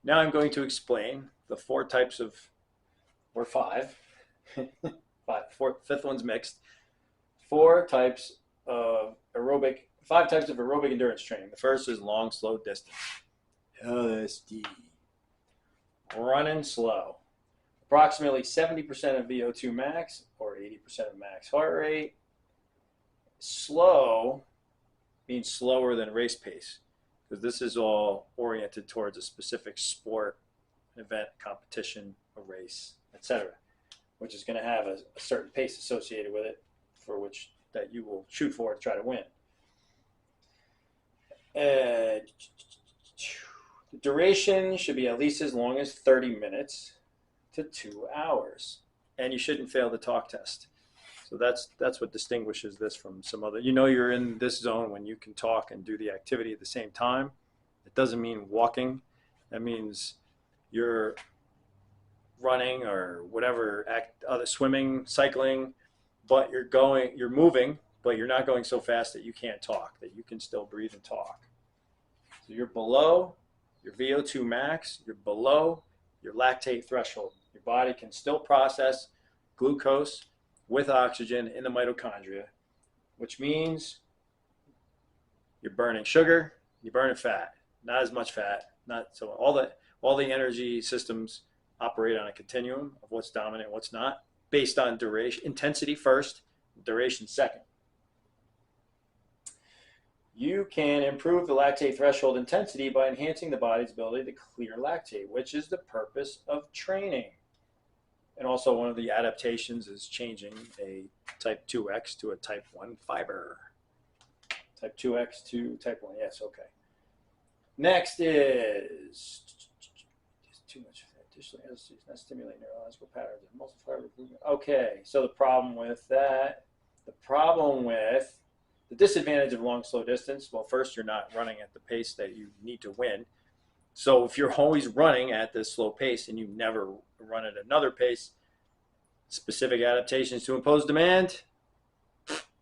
Now I'm going to explain the four types of, or five, fifth one's mixed, four types of aerobic, five types of aerobic endurance training. The first is long, slow distance. LSD. Running slow. Approximately 70% of VO2 max or 80% of max heart rate. Slow means slower than race pace because this is all oriented towards a specific sport, event, competition, a race, etc., which is going to have a certain pace associated with it for which that you will shoot for to try to win. The duration should be at least as long as 30 minutes to 2 hours. And you shouldn't fail the talk test. So that's what distinguishes this from some other. You know you're in this zone when you can talk and do the activity at the same time. It doesn't mean walking. That means you're running or whatever, other swimming, cycling, but you're moving, but you're not going so fast that you can't talk, that you can still breathe and talk. So you're below your VO2 max, you're below your lactate threshold. Your body can still process glucose with oxygen in the mitochondria, which means you're burning sugar, you're burning fat, not as much fat, not so all the energy systems operate on a continuum of what's dominant, what's not, based on duration, intensity first, duration second. You can improve the lactate threshold intensity by enhancing the body's ability to clear lactate, which is the purpose of training. And also one of the adaptations is changing a type 2X to a type 1 fiber. Type 2X to type 1, yes, okay. Next is too much additional anesthesia, not stimulate neurological patterns and muscle fiber movement. Okay, so the problem with the disadvantage of long, slow distance, well, first, you're not running at the pace that you need to win. So if you're always running at this slow pace and you never run at another pace, specific adaptations to impose demand,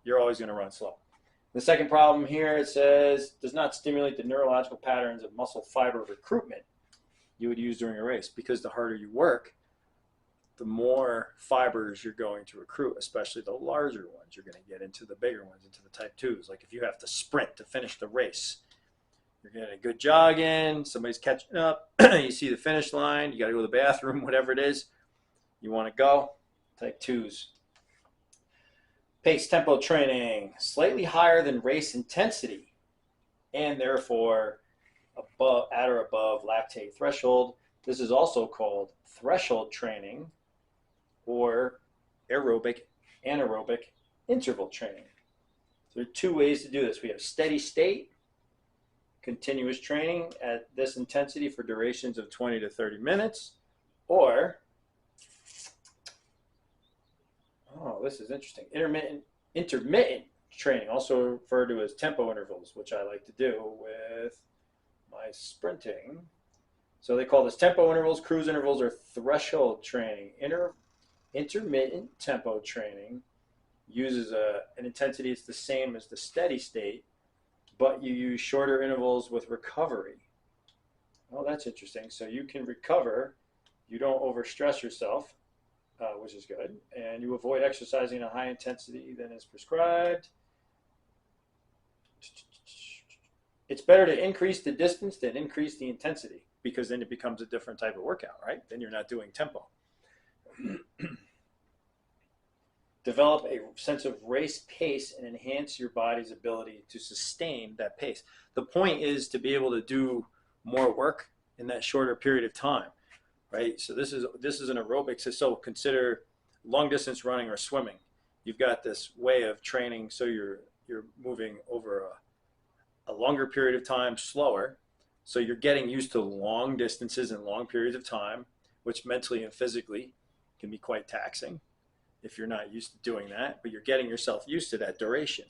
you're always going to run slow. The second problem here, it says, does not stimulate the neurological patterns of muscle fiber recruitment you would use during a race, because the harder you work, the more fibers you're going to recruit, especially the larger ones. You're going to get into the bigger ones, into the type 2s. Like if you have to sprint to finish the race, you're getting a good jog in, somebody's catching up, you see the finish line, you got to go to the bathroom, whatever it is, you want to go, type 2s. Pace tempo training, slightly higher than race intensity, and therefore at or above lactate threshold. This is also called threshold training or aerobic, anaerobic interval training. So there are two ways to do this. We have steady state, continuous training at this intensity for durations of 20 to 30 minutes, or, oh, this is interesting, intermittent training, also referred to as tempo intervals, which I like to do with my sprinting. So they call this tempo intervals, cruise intervals, or threshold training. Intermittent tempo training uses an intensity that's the same as the steady state, but you use shorter intervals with recovery. Oh, that's interesting. So you can recover, you don't overstress yourself, which is good, and you avoid exercising at a high intensity than is prescribed. It's better to increase the distance than increase the intensity, because then it becomes a different type of workout, right? Then you're not doing tempo. Develop a sense of race pace and enhance your body's ability to sustain that pace. The point is to be able to do more work in that shorter period of time, right? So this is an aerobics. So consider long distance running or swimming. You've got this way of training, so you're moving over a longer period of time, slower. So you're getting used to long distances and long periods of time, which mentally and physically can be quite taxing if you're not used to doing that, but you're getting yourself used to that duration.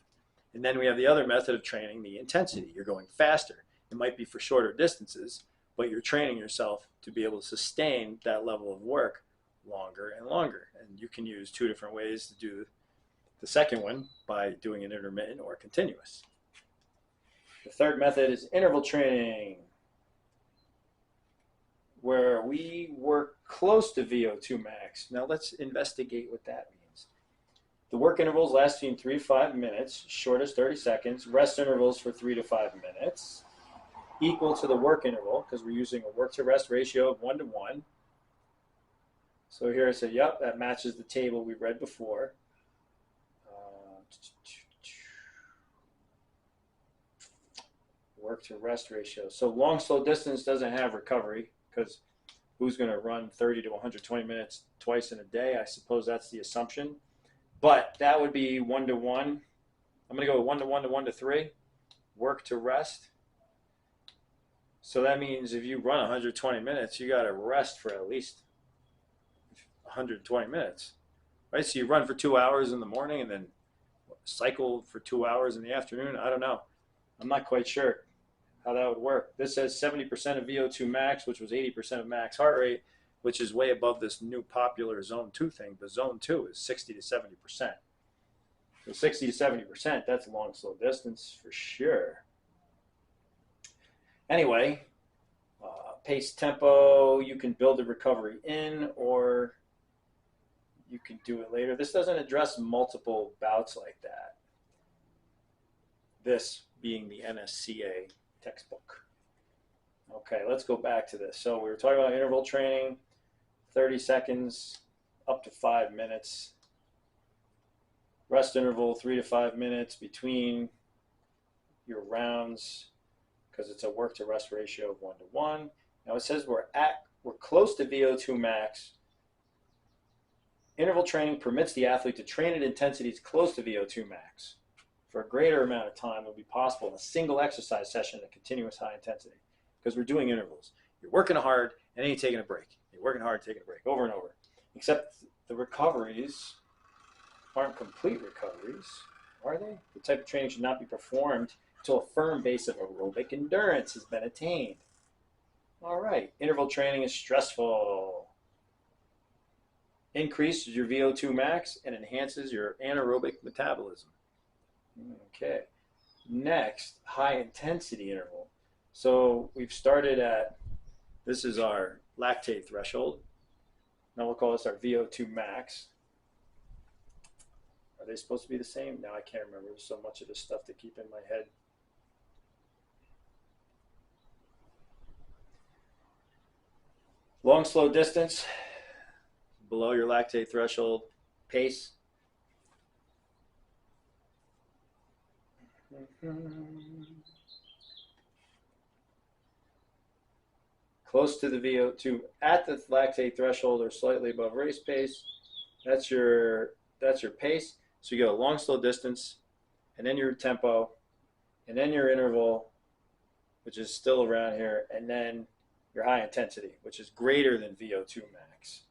And then we have the other method of training, the intensity. You're going faster. It might be for shorter distances, but you're training yourself to be able to sustain that level of work longer and longer. And you can use two different ways to do the second one by doing an intermittent or continuous. The third method is interval training. where we work close to VO2 max. Now let's investigate what that means. The work intervals lasting 3 to 5 minutes, shortest 30 seconds, rest intervals for 3 to 5 minutes, equal to the work interval, because we're using a work to rest ratio of 1 to 1. So here I say, yep, that matches the table we read before. Work to rest ratio. So long, slow distance doesn't have recovery, because who's going to run 30 to 120 minutes twice in a day? I suppose that's the assumption. But that would be 1 to 1. I'm going to go 1 to 1 to 1 to 3. Work to rest. So that means if you run 120 minutes, you got to rest for at least 120 minutes, right? So you run for 2 hours in the morning and then cycle for 2 hours in the afternoon. I don't know. I'm not quite sure how that would work. This says 70% of VO2 max, which was 80% of max heart rate, which is way above this new popular zone 2 thing. But zone 2 is 60 to 70%. So 60 to 70%, that's long, slow distance for sure. Anyway, pace tempo, you can build the recovery in, or you can do it later. This doesn't address multiple bouts like that. This being the NSCA textbook. Okay, let's go back to this. So we were talking about interval training, 30 seconds up to 5 minutes. Rest interval, 3 to 5 minutes between your rounds, because it's a work to rest ratio of 1 to 1. Now it says we're close to VO2 max. Interval training permits the athlete to train at intensities close to VO2 max for a greater amount of time will be possible in a single exercise session at continuous high intensity, because we're doing intervals. You're working hard and then you're taking a break. You're working hard, taking a break over and over. Except the recoveries aren't complete recoveries, are they? The type of training should not be performed until a firm base of aerobic endurance has been attained. All right, interval training is stressful. Increases your VO2 max and enhances your anaerobic metabolism. Okay, next, high intensity interval. So we've started at, this is our lactate threshold. Now we'll call this our VO2 max. Are they supposed to be the same? Now I can't remember. There's so much of this stuff to keep in my head. Long, slow distance, below your lactate threshold, pace. Close to the VO2 at the lactate threshold or slightly above race pace. That's your pace. So you go long, slow distance, and then your tempo, and then your interval, which is still around here, and then your high intensity, which is greater than VO2 max.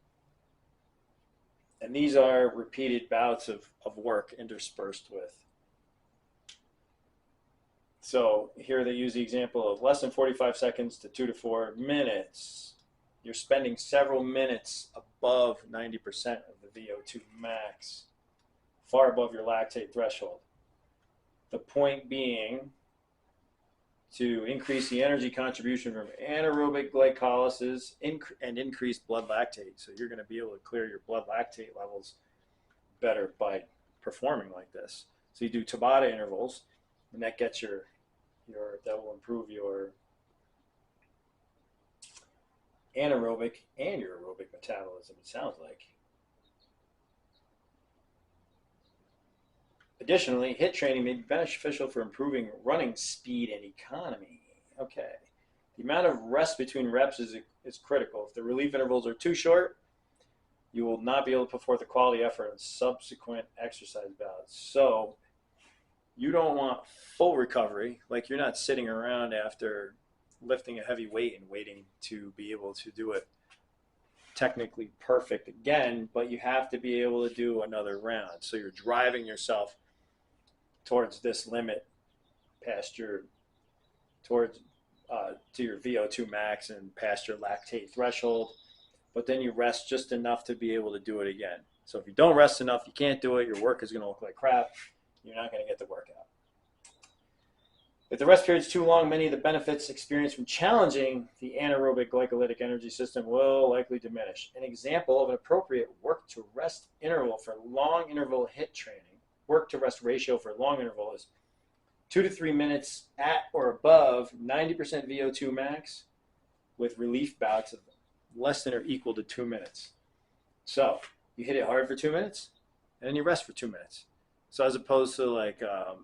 And these are repeated bouts of work interspersed with. So here they use the example of less than 45 seconds to 2 to 4 minutes. You're spending several minutes above 90% of the VO2 max, far above your lactate threshold. The point being to increase the energy contribution from anaerobic glycolysis and increase blood lactate. So you're going to be able to clear your blood lactate levels better by performing like this. So you do Tabata intervals, and that gets that will improve your anaerobic and your aerobic metabolism, it sounds like. Additionally, HIIT training may be beneficial for improving running speed and economy. Okay. The amount of rest between reps is critical. If the relief intervals are too short, you will not be able to put forth a quality effort in subsequent exercise bouts. So you don't want full recovery, like you're not sitting around after lifting a heavy weight and waiting to be able to do it technically perfect again, but you have to be able to do another round. So you're driving yourself towards this limit past your, to your VO2 max and past your lactate threshold, but then you rest just enough to be able to do it again. So if you don't rest enough, you can't do it. Your work is going to look like crap. You're not going to get the workout. If the rest period is too long, many of the benefits experienced from challenging the anaerobic glycolytic energy system will likely diminish. An example of an appropriate work to rest interval for long interval HIIT training, work to rest ratio for long interval is 2 to 3 minutes at or above 90% VO2 max with relief bouts of less than or equal to 2 minutes. So you hit it hard for 2 minutes and then you rest for 2 minutes. So as opposed to like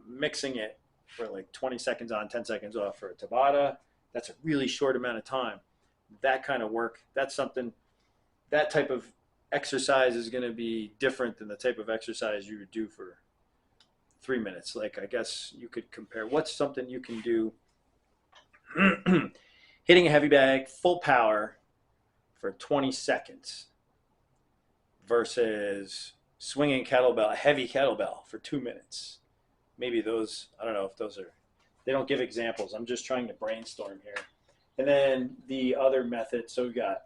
mixing it for like 20 seconds on, 10 seconds off for a Tabata, that's a really short amount of time. That kind of work, that's something, that type of exercise is going to be different than the type of exercise you would do for 3 minutes. Like, I guess you could compare what's something you can do hitting a heavy bag full power for 20 seconds versus swinging kettlebell, a heavy kettlebell for 2 minutes. Maybe those, I don't know if those are, they don't give examples. I'm just trying to brainstorm here. And then the other method, so we've got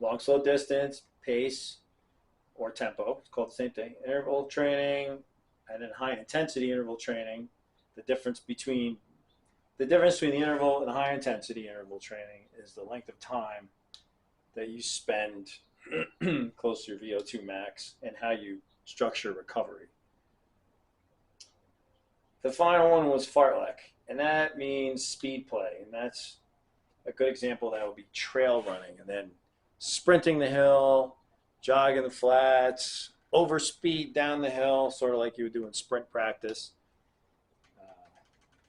long, slow distance, pace, or tempo. It's called the same thing. Interval training, and then high intensity interval training. The difference between the interval and high intensity interval training is the length of time that you spend close to your VO2 max and how you structure recovery. The final one was fartlek, and that means speed play, and that's a good example. That would be trail running, and then sprinting the hill, jogging the flats, over speed down the hill, sort of like you would do in sprint practice,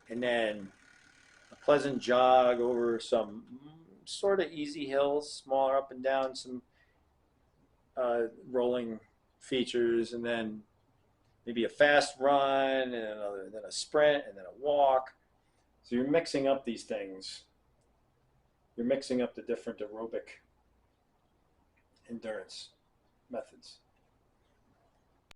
and then a pleasant jog over some sort of easy hills, smaller up and down, some rolling features, and then maybe a fast run, and then a sprint, and then a walk. So you're mixing up these things. You're mixing up the different aerobic endurance methods.